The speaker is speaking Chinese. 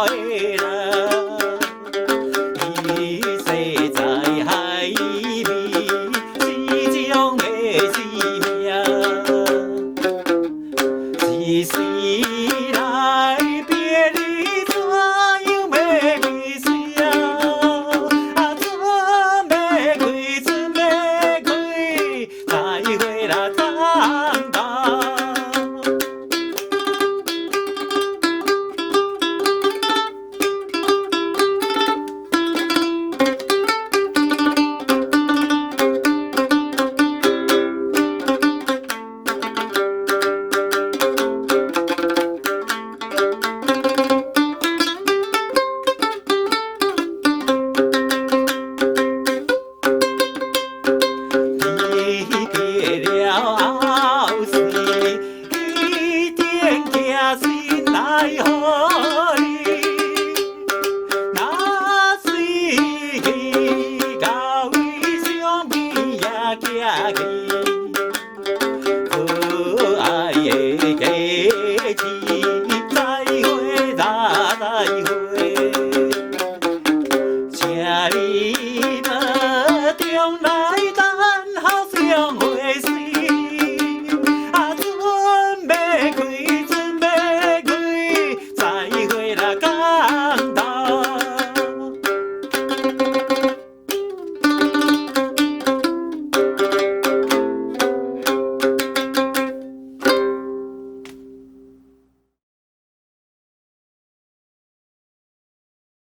的人，伊生在海边，是种的生命，一时来别离，怎样要回声？啊，船要开，船要开，再会啦，长大。别了后事，一定寄信来予你。若是去到位上边也寄去，可爱的家己，再会再会，请你要中来等候相会时，啊，船要开，船要开，再会啦。